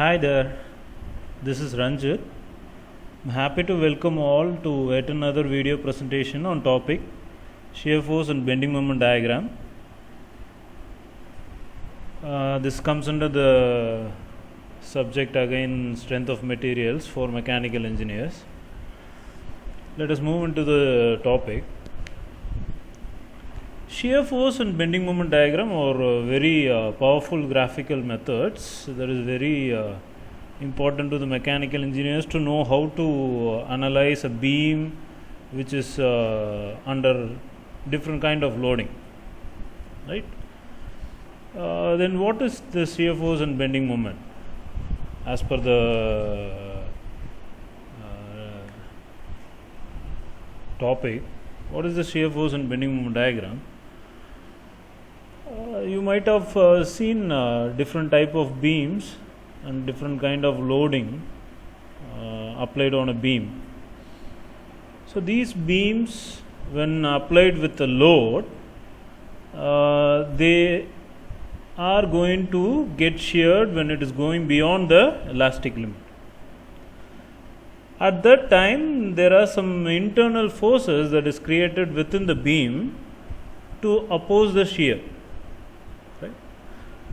Hi there, this is Ranjit. I'm happy to welcome all to yet another video presentation on topic shear force and bending moment diagram. This comes under the subject again strength of materials for mechanical engineers. Let us move into the topic. Shear force and bending moment diagram are very powerful graphical methods that is very important to the mechanical engineers to know how to analyze a beam which is under different kind of loading, right? Then what is the shear force and bending moment as per the topic? What is the shear force and bending moment diagram? You might have seen different type of beams and different kind of loading applied on a beam. So these beams, when applied with a load, they are going to get sheared when it is going beyond the elastic limit. At that time, there are some internal forces that is created within the beam to oppose the shear, right?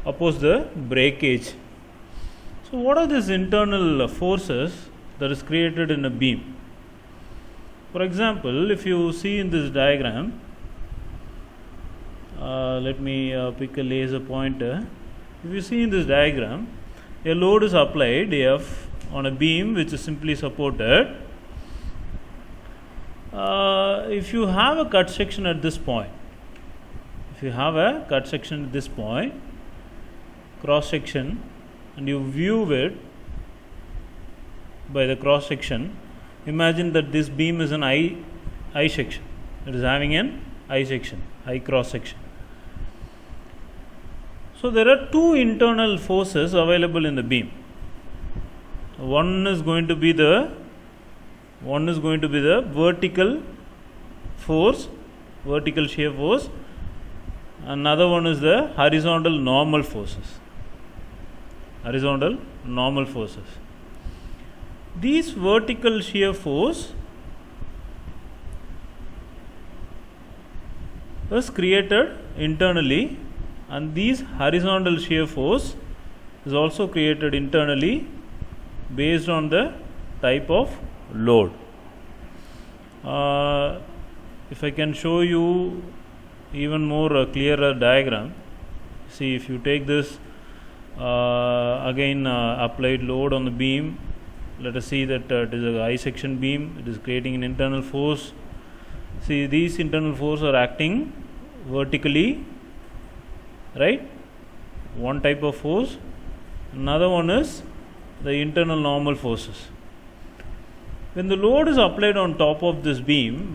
Oppose the breakage. So what are these internal forces that is created in a beam? For example, if you see in this diagram, let me pick a laser pointer. If you see in this diagram, a load is applied F on a beam which is simply supported. If you have a cut section at this point, cross section, and you view it by the cross section, imagine that this beam is an I section. It is having an I section, I cross section. So there are two internal forces available in the beam. One is going to be the vertical force, vertical shear force. Another one is the horizontal normal forces. These vertical shear force was created internally, and these horizontal shear force is also created internally based on the type of load. If I can show you even more clearer diagram, see, if you take this applied load on the beam, let us see that it is a I section beam, it is creating an internal force. See, these internal forces are acting vertically, right? One type of force. Another one is the internal normal forces. When the load is applied on top of this beam,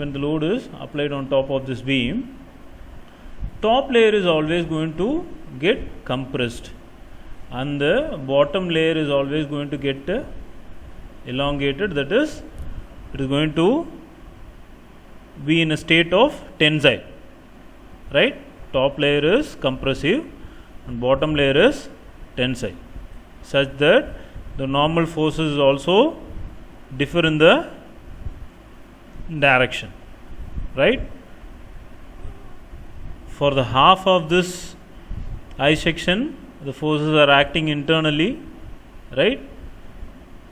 top layer is always going to get compressed and the bottom layer is always going to get elongated, that is, it is going to be in a state of tensile, right? Top layer is compressive and bottom layer is tensile, such that the normal forces also differ in the direction, right? For the half of this I section, the forces are acting internally, right?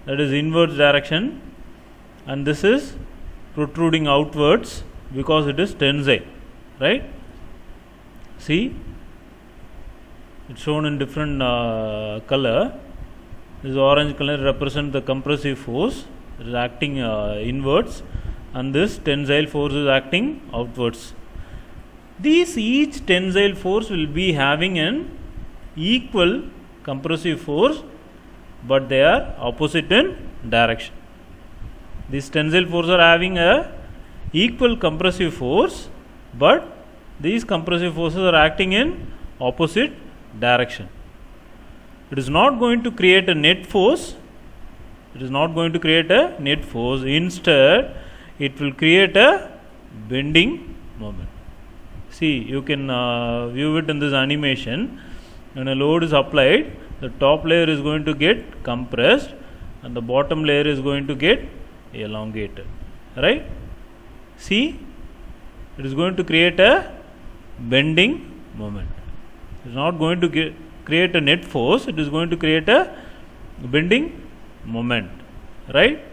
That is inwards direction, and this is protruding outwards because it is tensile, right? See, it's shown in different color. This orange color represents the compressive force, it is acting inwards, and this tensile force is acting outwards. Each tensile force will be having an equal compressive force, but they are opposite in direction. These tensile forces are having a equal compressive force, but these compressive forces are acting in opposite direction. It is not going to create a net force. Instead, it will create a bending moment. See, you can view it in this animation. When a load is applied, the top layer is going to get compressed and the bottom layer is going to get elongated, right? See, it is going to create a bending moment. It is not going to create a net force, it is going to create a bending moment, right?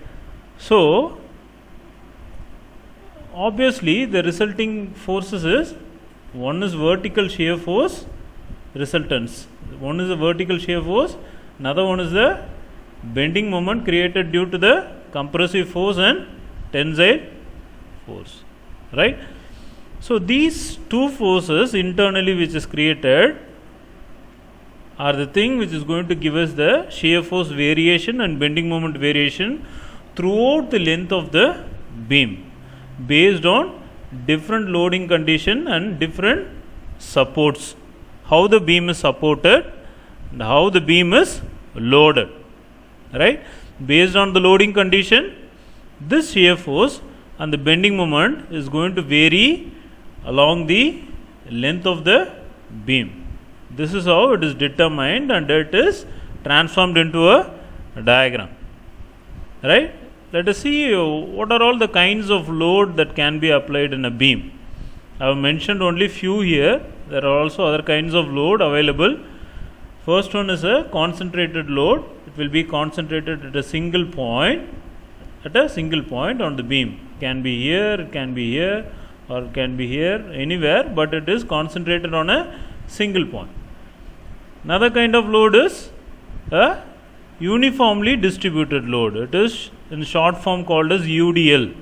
So obviously the resulting forces is, one is vertical shear force resultants, one is the vertical shear force, another one is the bending moment created due to the compressive force and tensile force, right? So these two forces internally which is created are the thing which is going to give us the shear force variation and bending moment variation throughout the length of the beam based on different loading condition and different supports, how the beam is supported and how the beam is loaded, right? Based on the loading condition, this shear force and the bending moment is going to vary along the length of the beam. This is how it is determined and it is transformed into a diagram, right? Let us see what are all the kinds of load that can be applied in a beam. I have mentioned only few here. There are also other kinds of load available. First one is a concentrated load. It will be concentrated at a single point on the beam. It can be here, it can be here, or it can be here, anywhere, but it is concentrated on a single point. Another kind of load is a uniformly distributed load. It is in short form called as UDL,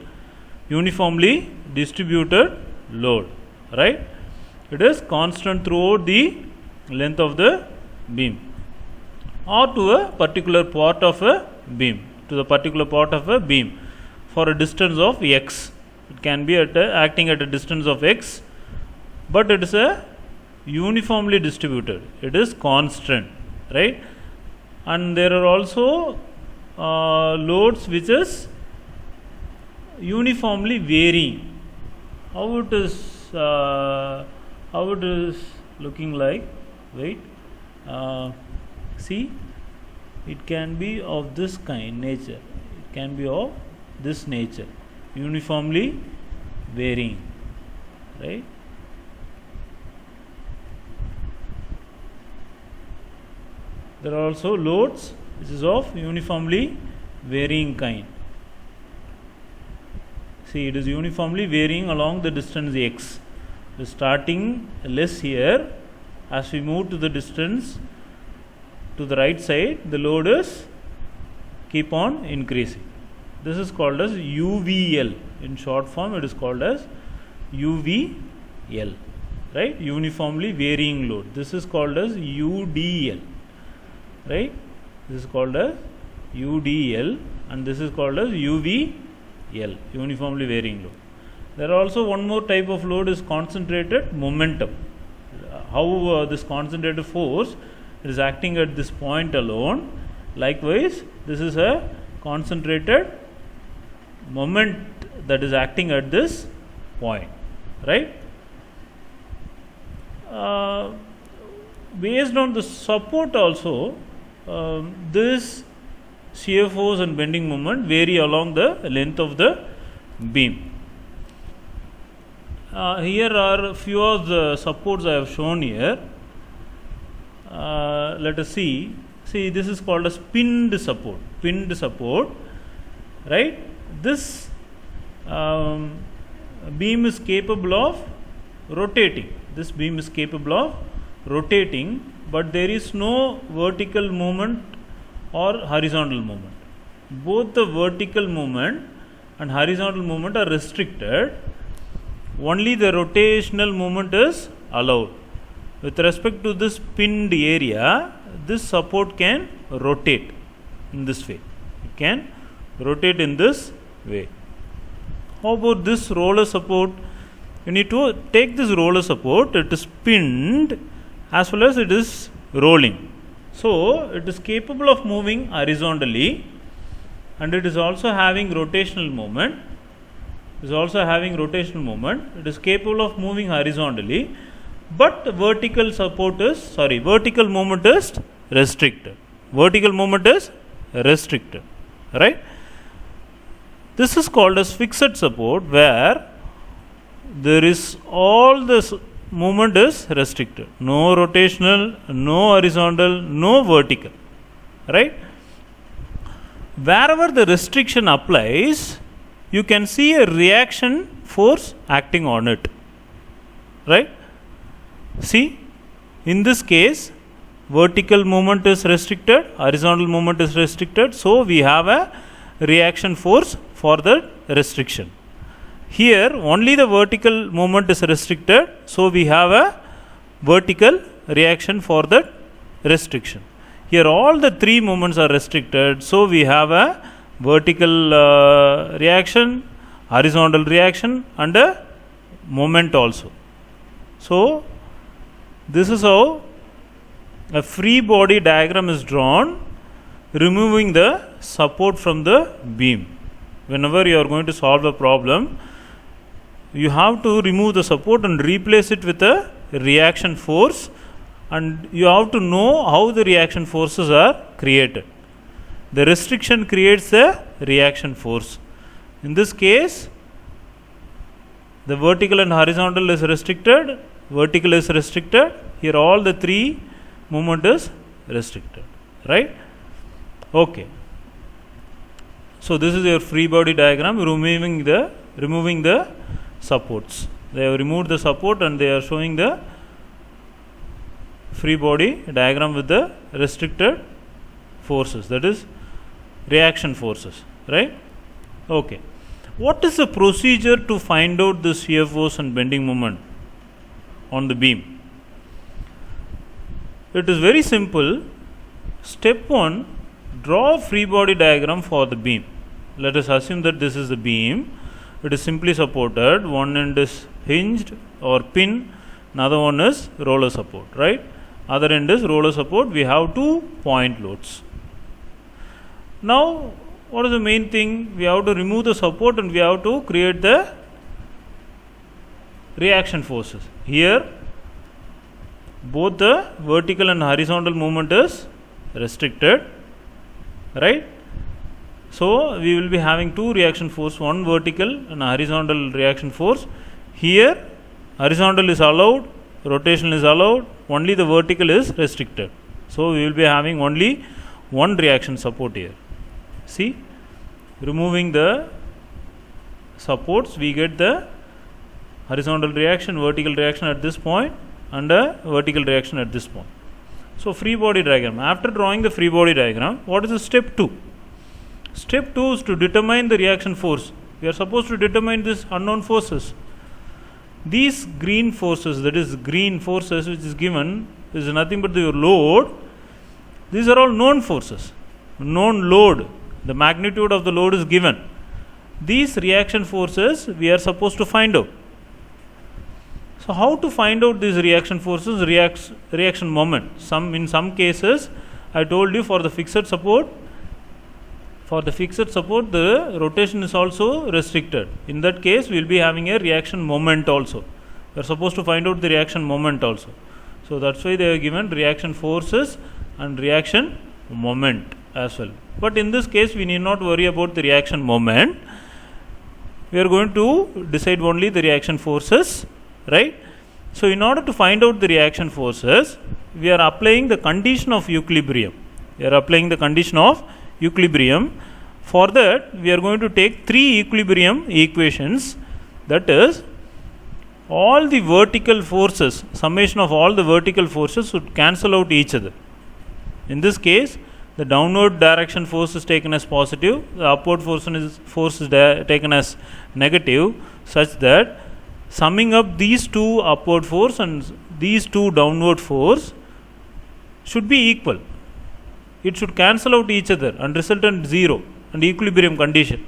uniformly distributed load, right? It is constant throughout the length of the beam or to a particular part of a beam, for a distance of x. It can be acting at a distance of x, but it is a uniformly distributed, it is constant, right? And there are also loads which is uniformly varying. How it is looking like? Wait, see, it can be of this kind nature, it can be of this nature, uniformly varying, right? There are also loads which is of uniformly varying kind. See, it is uniformly varying along the distance x. It is starting less here. As we move to the distance to the right side, the load is keep on increasing. This is called as UVL. In short form, it is called as UVL, right? Uniformly varying load. This is called as UDL, right? This is called as UDL and this is called as UVL, uniformly varying load. There are also one more type of load is concentrated momentum. How this concentrated force is acting at this point alone. Likewise, this is a concentrated moment that is acting at this point, right? Based on the support also, this shear force and bending moment vary along the length of the beam. Here are a few of the supports I have shown here. Let us see. See, this is called as pinned support. Pinned support, right? This beam is capable of rotating. This beam is capable of rotating, but there is no vertical movement or horizontal movement. Both the vertical movement and horizontal movement are restricted. Only the rotational movement is allowed. With respect to this pinned area, this support can rotate in this way. It can rotate in this way. How about this roller support? You need to take this roller support, it is pinned as well as it is rolling. So, it is capable of moving horizontally and it is also having rotational movement. It is capable of moving horizontally, but vertical movement is restricted. Vertical movement is restricted, right? This is called as fixed support, where there is all this movement is restricted. No rotational, no horizontal, no vertical, right? Wherever the restriction applies, you can see a reaction force acting on it, right? See, in this case, vertical movement is restricted, horizontal movement is restricted, so we have a reaction force for the restriction. Here only the vertical movement is restricted, so we have a vertical reaction for the restriction. Here all the three movements are restricted, so we have a vertical reaction, horizontal reaction, and a moment also. So this is how a free body diagram is drawn, removing the support from the beam. Whenever you are going to solve a problem, you have to remove the support and replace it with a reaction force, and you have to know how the reaction forces are created. The restriction creates a reaction force. In this case, the vertical and horizontal is restricted, vertical is restricted, here all the three movement is restricted, right? Okay. So this is your free body diagram, removing the supports. They have removed the support and they are showing the free body diagram with the restricted forces, that is reaction forces, right? Okay. What is the procedure to find out the shear force and bending moment on the beam? It is very simple. Step 1, draw a free body diagram for the beam. Let us assume that this is the beam. It is simply supported. One end is hinged or pin, another one is roller support, right? Other end is roller support. We have 2 point loads. Now, what is the main thing? We have to remove the support and we have to create the reaction forces. Here, both the vertical and horizontal movement is restricted, right? So we will be having 2 reaction force, one vertical and horizontal reaction force. Here horizontal is allowed, rotation is allowed, only the vertical is restricted. So we will be having only one reaction support here. See, removing the supports, we get the horizontal reaction, vertical reaction at this point, and a vertical reaction at this point. So free body diagram. After drawing the free body diagram, what is the step 2? Step 2 is to determine the reaction force. We are supposed to determine these unknown forces. These green forces, that is green forces which is given, is nothing but your load. These are all known forces. Known load. The magnitude of the load is given. These reaction forces we are supposed to find out. So how to find out these reaction forces? Reaction moment. In some cases, I told you for the fixed support, the rotation is also restricted. In that case, we will be having a reaction moment also. We are supposed to find out the reaction moment also. So that's why they are given reaction forces and reaction moment as well. But in this case, we need not worry about the reaction moment. We are going to decide only the reaction forces, right? So in order to find out the reaction forces, we are applying the condition of equilibrium. For that, we are going to take 3 equilibrium equations. That is, all the vertical forces, summation of all the vertical forces should cancel out each other. In this case, the downward direction force is taken as positive, the upward force is taken as negative, such that summing up these 2 upward force and these 2 downward force should be equal. It should cancel out each other and result in 0 and equilibrium condition,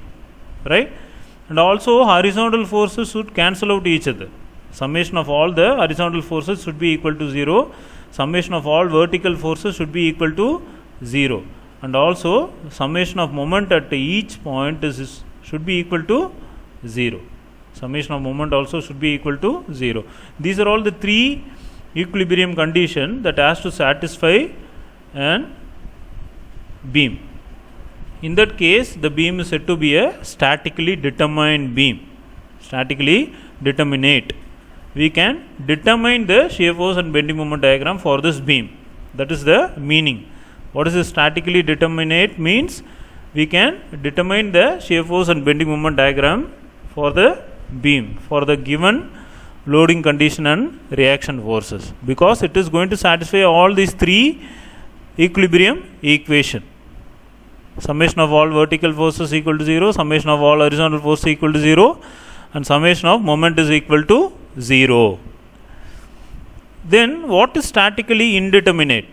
right? And also horizontal forces should cancel out each other. Summation of all the horizontal forces should be equal to 0. Summation of all vertical forces should be equal to 0. And also summation of moment at each point should be equal to 0. Summation of moment also should be equal to 0. These are all the 3 equilibrium conditions that has to satisfy an beam. In that case, the beam is said to be a statically determined beam. Statically determinate. We can determine the shear force and bending moment diagram for this beam. That is the meaning. What is the statically determinate means? We can determine the shear force and bending moment diagram for the beam for the given loading condition and reaction forces, because it is going to satisfy all these three equilibrium equation. Summation of all vertical forces equal to 0, summation of all horizontal forces equal to 0, and summation of moment is equal to 0. Then what is statically indeterminate?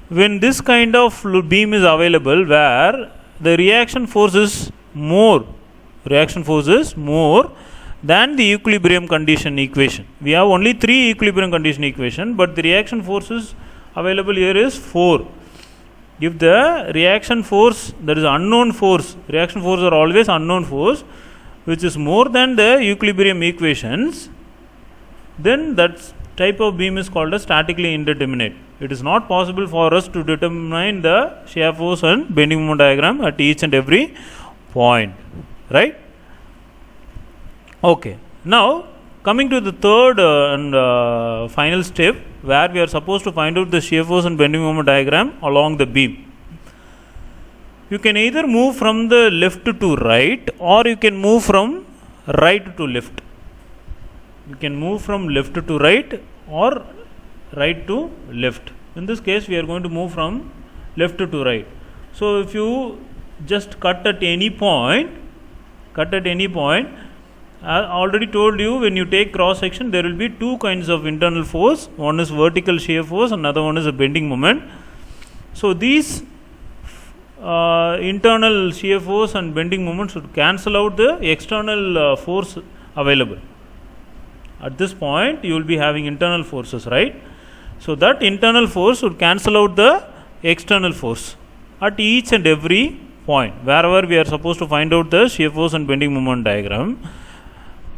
When this kind of beam is available where the reaction force is more than the equilibrium condition equation. We have only 3 equilibrium condition equation, but the reaction forces available here is 4. If the reaction force, that is unknown force, reaction force are always unknown force, which is more than the equilibrium equations, then that type of beam is called as statically indeterminate. It is not possible for us to determine the shear force and bending moment diagram at each and every point, right? Okay. Now coming to the third and final step, where we are supposed to find out the shear force and bending moment diagram along the beam. You can either move from the left to right, or you can move from right to left. You can move from left to right or right to left. In this case, we are going to move from left to right. So if you just cut at any point, I already told you, when you take cross section, there will be 2 kinds of internal force. One is vertical shear force, another one is a bending moment. So these internal shear force and bending moment should cancel out the external force available. At this point, you will be having internal forces, right? So that internal force would cancel out the external force at each and every point. Wherever we are supposed to find out the shear force and bending moment diagram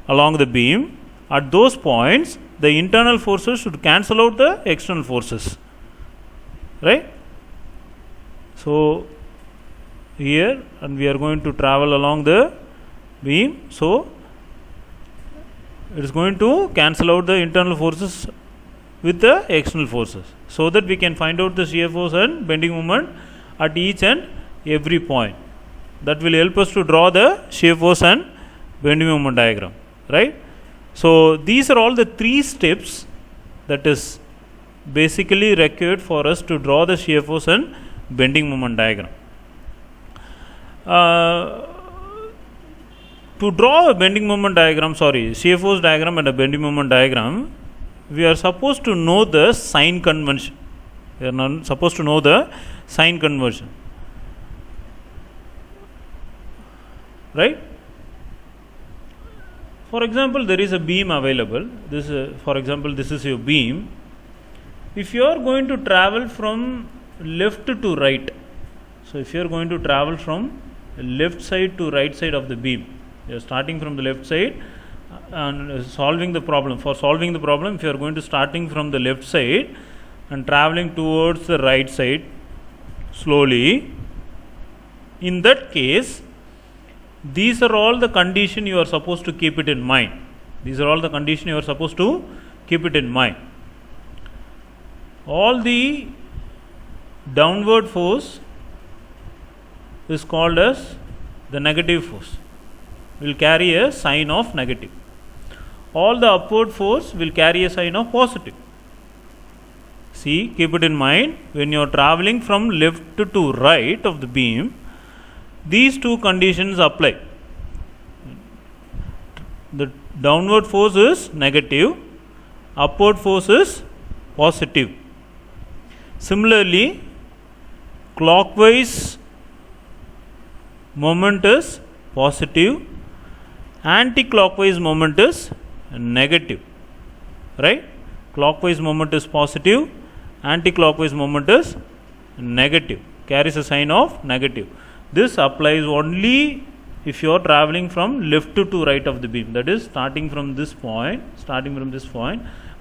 along the beam, at those points, the internal forces should cancel out the external forces, right? So here, and we are going to travel along the beam, so it is going to cancel out the internal forces with the external forces, so that we can find out the shear force and bending moment at each and every point. That will help us to draw the shear force and bending moment diagram, right? So these are all the 3 steps that is basically required for us to draw the shear force and bending moment diagram. To draw a bending moment diagram, shear force diagram and a bending moment diagram, we are supposed to know the sign convention. We are not supposed to know the sign convention, right? For example, there is a beam available. This, for example, this is your beam. If you are going to travel from left to right, so if you are going to travel from left side to right side of the beam, you are starting from the left side and solving the problem. For solving the problem, if you are going to starting from the left side and traveling towards the right side slowly, in that case, these are all the condition you are supposed to keep it in mind. These are all the condition you are supposed to keep it in mind. All the downward force is called as the negative force, will carry a sign of negative. All the upward force will carry a sign of positive. See, keep it in mind, when you are traveling from left to right of the beam, these 2 conditions apply. The downward force is negative, upward force is positive. Similarly, clockwise moment is positive, anti-clockwise moment is negative, right? Clockwise moment is positive, anti-clockwise moment is negative, carries a sign of negative. This applies only if you are traveling from left to right of the beam, that is starting from this point,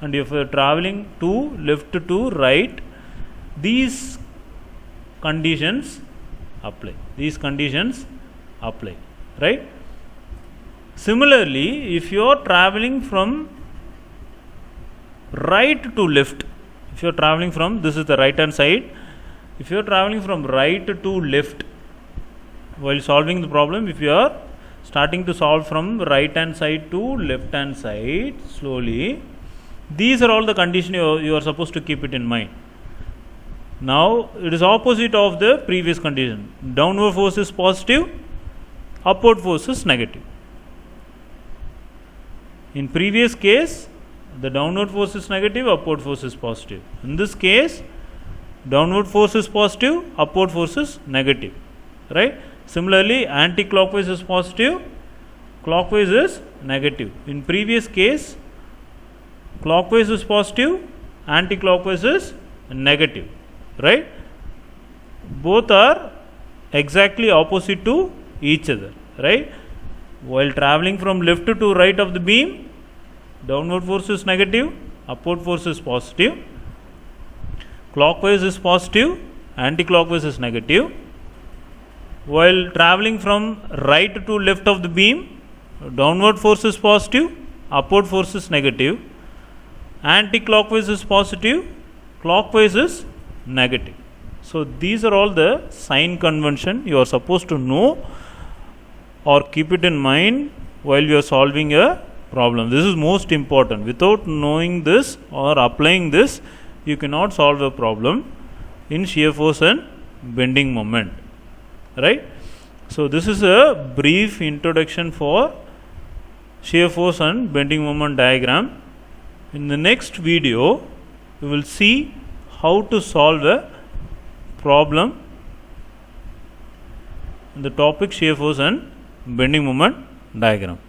and if you are traveling to left to right these conditions apply. These conditions apply, right? Similarly, if you are traveling from right to left, if you are traveling from, this is the right hand side, if you are traveling from right to left while solving the problem, if you are starting to solve from right hand side to left hand side slowly, these are all the conditions you are supposed to keep it in mind. Now it is opposite of the previous condition. Downward force is positive, upward force is negative. In previous case, the downward force is negative, upward force is positive. In this case, downward force is positive, upward force is negative, right? Similarly, anti-clockwise is positive, clockwise is negative. In previous case, clockwise is positive, anti-clockwise is negative, right? Both are exactly opposite to each other, right? While traveling from left to right of the beam, downward force is negative, upward force is positive, clockwise is positive, anti-clockwise is negative. While traveling from right to left of the beam, downward force is positive, upward force is negative, anti-clockwise is positive, clockwise is negative. So these are all the sign convention you are supposed to know or keep it in mind while you are solving a problem. This is most important. Without knowing this or applying this, you cannot solve a problem in shear force and bending moment, right? So this is a brief introduction for shear force and bending moment diagram. In the next video, we will see how to solve a problem in the topic shear force and bending moment diagram.